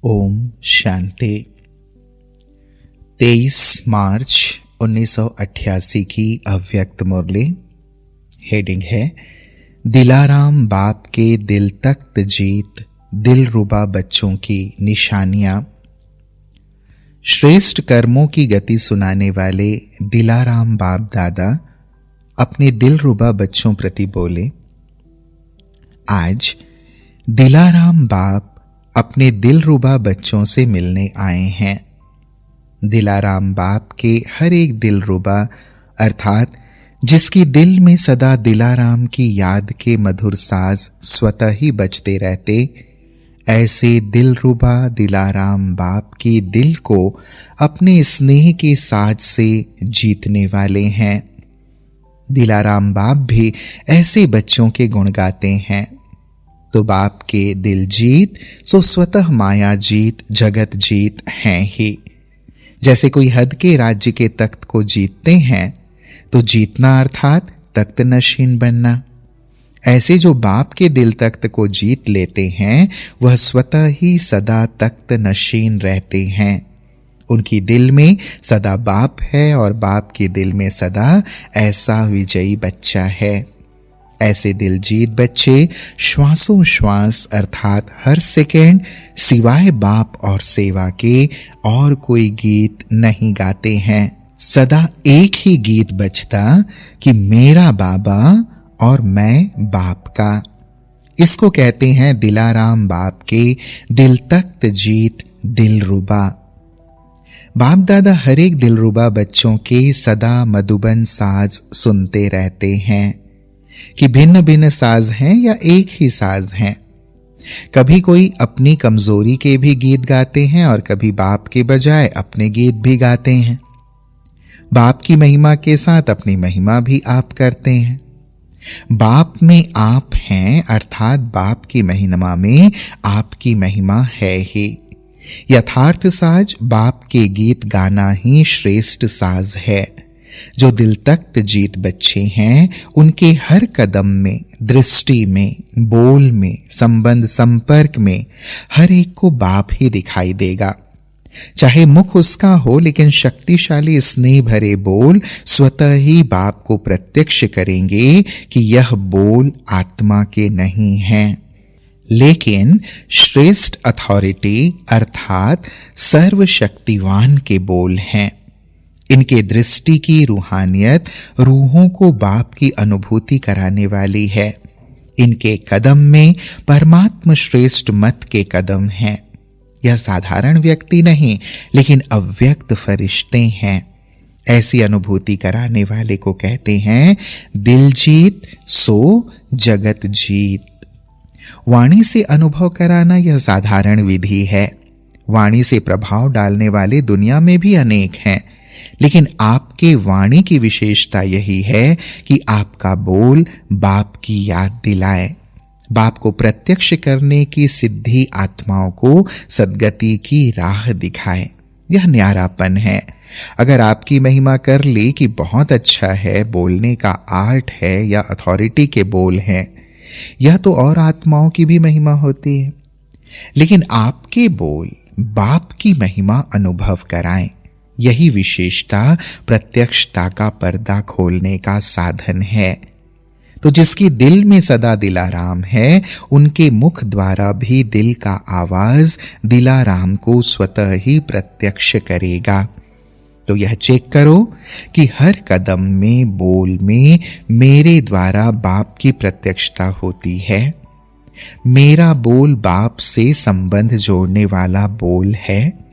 ओम शांति। 23 मार्च 1988 की अव्यक्त मुरली। हेडिंग है दिलाराम बाप के दिल तख्त जीत, दिलरुबा बच्चों की निशानियां। श्रेष्ठ कर्मों की गति सुनाने वाले दिलाराम बाप दादा अपने दिलरुबा बच्चों प्रति बोले, आज दिलाराम बाप अपने दिलरुबा बच्चों से मिलने आए हैं। दिलाराम बाप के हर एक दिलरुबा अर्थात जिसकी दिल में सदा दिलाराम की याद के मधुर साज स्वतः ही बजते रहते, ऐसे दिलरुबा दिलाराम बाप की दिल को अपने स्नेह के साज से जीतने वाले हैं। दिलाराम बाप भी ऐसे बच्चों के गुण गाते हैं। तो बाप के दिल जीत सो स्वतः माया जीत, जगत जीत हैं ही। जैसे कोई हद के राज्य के तख्त को जीतते हैं तो जीतना अर्थात तख्त नशीन बनना। ऐसे जो बाप के दिल तख्त को जीत लेते हैं वह स्वतः ही सदा तख्त नशीन रहते हैं। उनकी दिल में सदा बाप है और बाप के दिल में सदा ऐसा विजयी बच्चा है। ऐसे दिल जीत बच्चे श्वासों श्वास अर्थात हर सेकेंड सिवाय बाप और सेवा के और कोई गीत नहीं गाते हैं। सदा एक ही गीत बजता कि मेरा बाबा और मैं बाप का। इसको कहते हैं दिलाराम बाप के दिल तख्त जीत, दिलरुबा। बाप दादा हर एक दिलरुबा बच्चों के सदा मधुबन साज सुनते रहते हैं कि भिन्न भिन्न साज हैं या एक ही साज हैं। कभी कोई अपनी कमजोरी के भी गीत गाते हैं और कभी बाप के बजाय अपने गीत भी गाते हैं। बाप की महिमा के साथ अपनी महिमा भी आप करते हैं। बाप में आप हैं अर्थात बाप की महिमा में आपकी महिमा है ही। यथार्थ साज बाप के गीत गाना ही श्रेष्ठ साज है। जो दिल तख्त जीत बच्चे हैं उनके हर कदम में, दृष्टि में, बोल में, संबंध संपर्क में हर एक को बाप ही दिखाई देगा। चाहे मुख उसका हो लेकिन शक्तिशाली स्नेह भरे बोल स्वतः ही बाप को प्रत्यक्ष करेंगे कि यह बोल आत्मा के नहीं हैं, लेकिन श्रेष्ठ अथॉरिटी अर्थात सर्वशक्तिवान के बोल हैं। इनके दृष्टि की रूहानियत रूहों को बाप की अनुभूति कराने वाली है। इनके कदम में परमात्मा श्रेष्ठ मत के कदम हैं। यह साधारण व्यक्ति नहीं लेकिन अव्यक्त फरिश्ते हैं। ऐसी अनुभूति कराने वाले को कहते हैं दिल जीत सो जगत जीत। वाणी से अनुभव कराना यह साधारण विधि है। वाणी से प्रभाव डालने वाले दुनिया में भी अनेक हैं, लेकिन आपके वाणी की विशेषता यही है कि आपका बोल बाप की याद दिलाए, बाप को प्रत्यक्ष करने की सिद्धि आत्माओं को सद्गति की राह दिखाए। यह न्यारापन है। अगर आपकी महिमा कर ली कि बहुत अच्छा है, बोलने का आर्ट है या अथॉरिटी के बोल हैं, यह तो और आत्माओं की भी महिमा होती है। लेकिन आपके बोल बाप की महिमा अनुभव कराएं। यही विशेषता प्रत्यक्षता का पर्दा खोलने का साधन है। तो जिसकी दिल में सदा दिलाराम है उनके मुख द्वारा भी दिल का आवाज दिलाराम को स्वतः ही प्रत्यक्ष करेगा। तो यह चेक करो कि हर कदम में, बोल में मेरे द्वारा बाप की प्रत्यक्षता होती है। मेरा बोल बाप से संबंध जोड़ने वाला बोल है,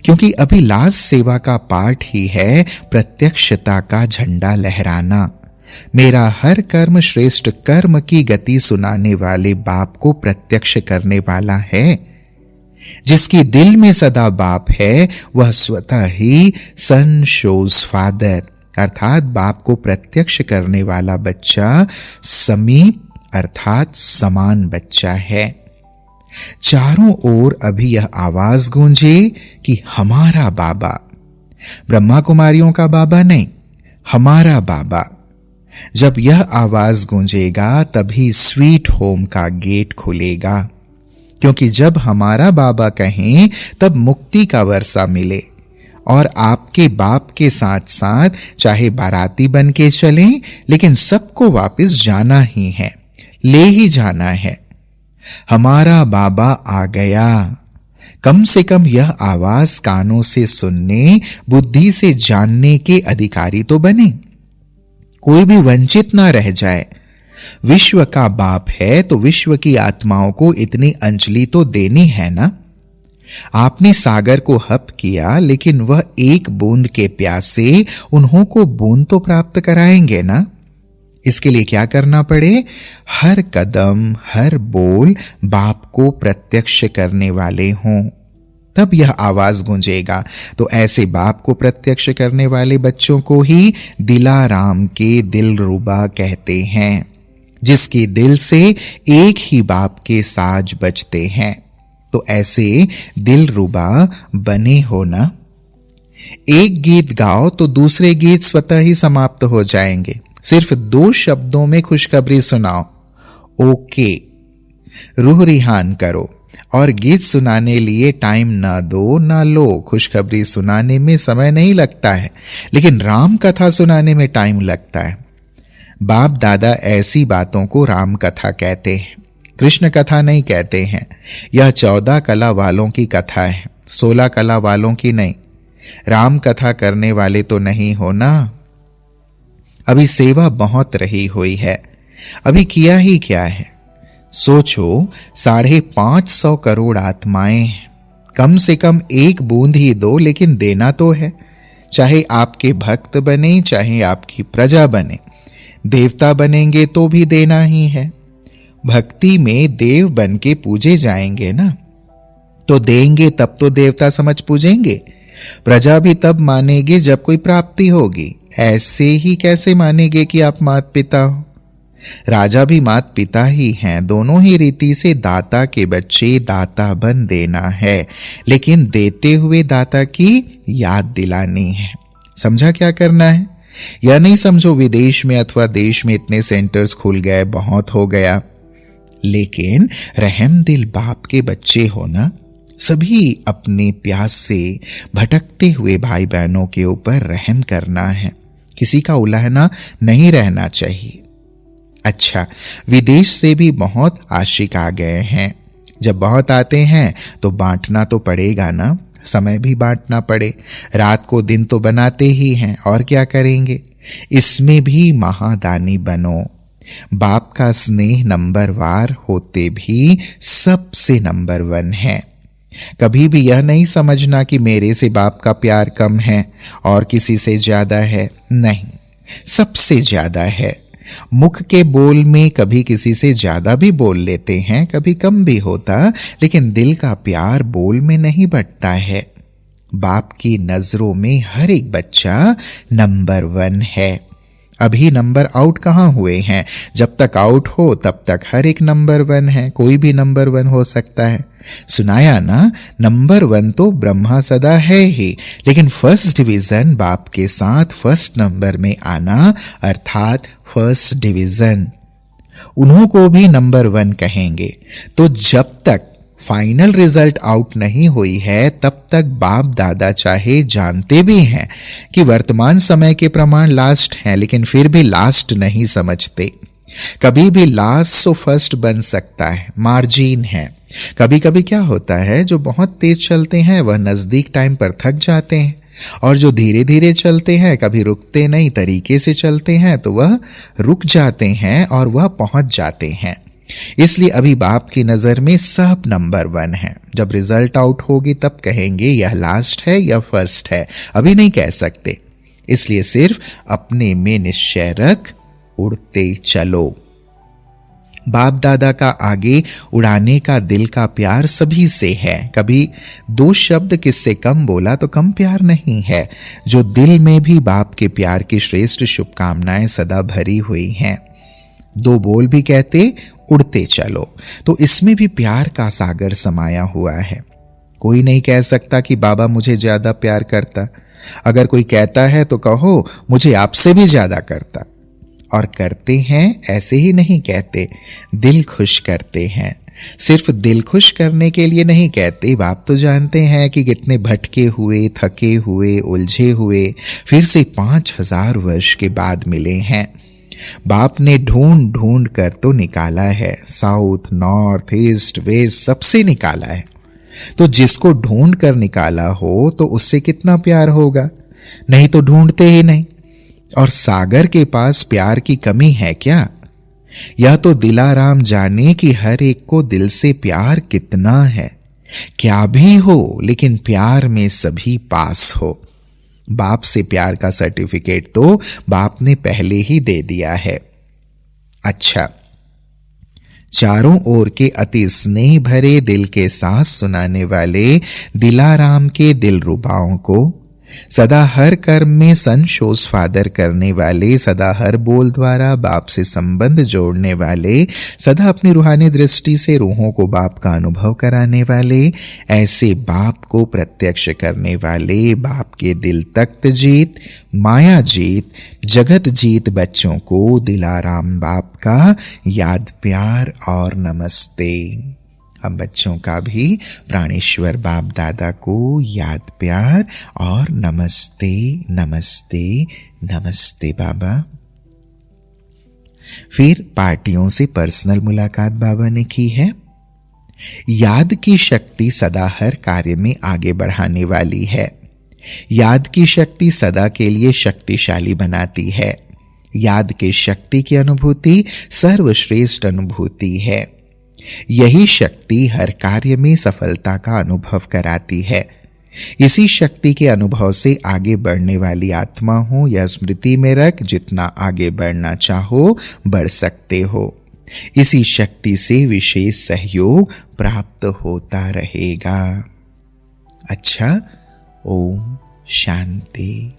क्योंकि अभिलाष सेवा का पाठ ही है प्रत्यक्षता का झंडा लहराना। मेरा हर कर्म श्रेष्ठ कर्म की गति सुनाने वाले बाप को प्रत्यक्ष करने वाला है। जिसकी दिल में सदा बाप है वह स्वतः ही सन शोज फादर अर्थात बाप को प्रत्यक्ष करने वाला बच्चा समीप अर्थात समान बच्चा है। चारों ओर अभी यह आवाज गूंजे कि हमारा बाबा, ब्रह्मा कुमारियों का बाबा नहीं, हमारा बाबा। जब यह आवाज गूंजेगा तभी स्वीट होम का गेट खुलेगा। क्योंकि जब हमारा बाबा कहें तब मुक्ति का वर्षा मिले। और आपके बाप के साथ साथ चाहे बाराती बन के चलें, लेकिन सबको वापस जाना ही है, ले ही जाना है। हमारा बाबा आ गया। कम से कम यह आवाज कानों से सुनने, बुद्धि से जानने के अधिकारी तो बने, कोई भी वंचित ना रह जाए। विश्व का बाप है तो विश्व की आत्माओं को इतनी अंजलि तो देनी है ना। आपने सागर को हप किया, लेकिन वह एक बूंद के प्यासे उन्हों को बूंद तो प्राप्त कराएंगे ना। इसके लिए क्या करना पड़े? हर कदम, हर बोल बाप को प्रत्यक्ष करने वाले हों, तब यह आवाज गूंजेगा। तो ऐसे बाप को प्रत्यक्ष करने वाले बच्चों को ही दिलाराम के दिलरुबा कहते हैं, जिसके दिल से एक ही बाप के साज बजते हैं। तो ऐसे दिलरुबा बने हो ना। एक गीत गाओ तो दूसरे गीत स्वतः ही समाप्त हो जाएंगे। सिर्फ 2 शब्दों में खुशखबरी सुनाओ, ओके, रूह रिहान करो। और गीत सुनाने लिए टाइम ना दो ना लो। खुशखबरी सुनाने में समय नहीं लगता है, लेकिन राम कथा सुनाने में टाइम लगता है। बाप दादा ऐसी बातों को राम कथा कहते हैं, कृष्ण कथा नहीं कहते हैं। यह 14 कला वालों की कथा है, 16 कला वालों की नहीं। राम कथा करने वाले तो नहीं हो ना। अभी सेवा बहुत रही हुई है, अभी किया ही क्या है। सोचो, 550 करोड़ आत्माएं, कम से कम एक बूंद ही दो, लेकिन देना तो है। चाहे आपके भक्त बने, चाहे आपकी प्रजा बने, देवता बनेंगे तो भी देना ही है। भक्ति में देव बन के पूजे जाएंगे ना, तो देंगे तब तो देवता समझ पूजेंगे। प्रजा भी तब मानेगी जब कोई प्राप्ति होगी, ऐसे ही कैसे मानेंगे कि आप मात पिता हो। राजा भी मात पिता ही हैं, दोनों ही रीति से दाता के बच्चे दाता बन देना है, लेकिन देते हुए दाता की याद दिलानी है। समझा क्या करना है? या नहीं समझो विदेश में अथवा देश में इतने सेंटर्स खुल गए, बहुत हो गया, लेकिन रहम दिल बाप के बच्चे हो ना। सभी अपने प्यास से भटकते हुए भाई बहनों के ऊपर रहम करना है, किसी का उलाहना नहीं रहना चाहिए। अच्छा, विदेश से भी बहुत आशिक आ गए हैं। जब बहुत आते हैं तो बांटना तो पड़ेगा ना, समय भी बांटना पड़े। रात को दिन तो बनाते ही हैं, और क्या करेंगे। इसमें भी महादानी बनो। बाप का स्नेह नंबरवार होते भी सबसे नंबर 1 है। कभी भी यह नहीं समझना कि मेरे से बाप का प्यार कम है और किसी से ज्यादा है। नहीं, सबसे ज्यादा है। मुख के बोल में कभी किसी से ज्यादा भी बोल लेते हैं, कभी कम भी होता, लेकिन दिल का प्यार बोल में नहीं बटता है। बाप की नजरों में हर एक बच्चा नंबर 1 है। अभी नंबर आउट कहां हुए हैं? जब तक आउट हो तब तक हर एक नंबर 1 है, कोई भी नंबर 1 हो सकता है। सुनाया ना, नंबर 1 तो ब्रह्मा सदा है ही, लेकिन फर्स्ट डिवीजन बाप के साथ फर्स्ट नंबर में आना, अर्थात फर्स्ट डिवीजन, उन्हों को भी नंबर 1 कहेंगे। तो जब तक फाइनल रिजल्ट आउट नहीं हुई है, तब तक बाप दादा चाहे जानते भी हैं कि वर्तमान समय के प्रमाण लास्ट हैं, लेकिन फिर भी लास्ट नहीं समझते। कभी भी लास्ट तो फर्स्ट बन सकता है, मार्जिन है। कभी कभी क्या होता है, जो बहुत तेज चलते हैं वह नजदीक टाइम पर थक जाते हैं, और जो धीरे धीरे चलते हैं, कभी रुकते नहीं, तरीके से चलते हैं, तो वह रुक जाते हैं और वह पहुंच जाते हैं। इसलिए अभी बाप की नजर में सब नंबर 1 है। जब रिजल्ट आउट होगी तब कहेंगे यह लास्ट है या फर्स्ट है, अभी नहीं कह सकते। इसलिए सिर्फ अपने में निश्चय रख उड़ते चलो। बाप दादा का आगे उड़ाने का दिल का प्यार सभी से है। कभी 2 शब्द किससे कम बोला तो कम प्यार नहीं है। जो दिल में भी बाप के प्यार की श्रेष्ठ शुभकामनाएं सदा भरी हुई हैं। 2 बोल भी कहते उड़ते चलो, तो इसमें भी प्यार का सागर समाया हुआ है। कोई नहीं कह सकता कि बाबा मुझे ज्यादा प्यार करता। अगर कोई कहता है तो कहो मुझे आपसे भी ज्यादा करता। और करते हैं, ऐसे ही नहीं कहते, दिल खुश करते हैं। सिर्फ दिल खुश करने के लिए नहीं कहते, बाप तो जानते हैं कि कितने भटके हुए, थके हुए, उलझे हुए फिर से 5000 वर्ष के बाद मिले हैं। बाप ने ढूंढ ढूंढ कर तो निकाला है, साउथ, नॉर्थ, ईस्ट, वेस्ट सबसे निकाला है। तो जिसको ढूंढ कर निकाला हो तो उससे कितना प्यार होगा, नहीं तो ढूंढते ही नहीं। और सागर के पास प्यार की कमी है क्या? यह तो दिलाराम जाने कि हर एक को दिल से प्यार कितना है। क्या भी हो लेकिन प्यार में सभी पास हो। बाप से प्यार का सर्टिफिकेट तो बाप ने पहले ही दे दिया है। अच्छा, चारों ओर के अति स्नेह भरे दिल के सांस सुनाने वाले दिलाराम के दिलरुबाओं को, सदा हर कर्म में संशोष फादर करने वाले, सदा हर बोल द्वारा बाप से संबंध जोड़ने वाले, सदा अपनी रूहानी दृष्टि से रूहों को बाप का अनुभव कराने वाले, ऐसे बाप को प्रत्यक्ष करने वाले, बाप के दिल तख्त जीत, माया जीत, जगत जीत बच्चों को दिलाराम बाप का याद, प्यार और नमस्ते। हम बच्चों का भी प्राणेश्वर बाप दादा को याद, प्यार और नमस्ते नमस्ते नमस्ते बाबा। फिर पार्टियों से पर्सनल मुलाकात बाबा ने की है। याद की शक्ति सदा हर कार्य में आगे बढ़ाने वाली है। याद की शक्ति सदा के लिए शक्तिशाली बनाती है। याद की शक्ति की अनुभूति सर्वश्रेष्ठ अनुभूति है। यही शक्ति हर कार्य में सफलता का अनुभव कराती है। इसी शक्ति के अनुभव से आगे बढ़ने वाली आत्मा हो या स्मृति में रख, जितना आगे बढ़ना चाहो बढ़ सकते हो। इसी शक्ति से विशेष सहयोग प्राप्त होता रहेगा। अच्छा, ओम शांति।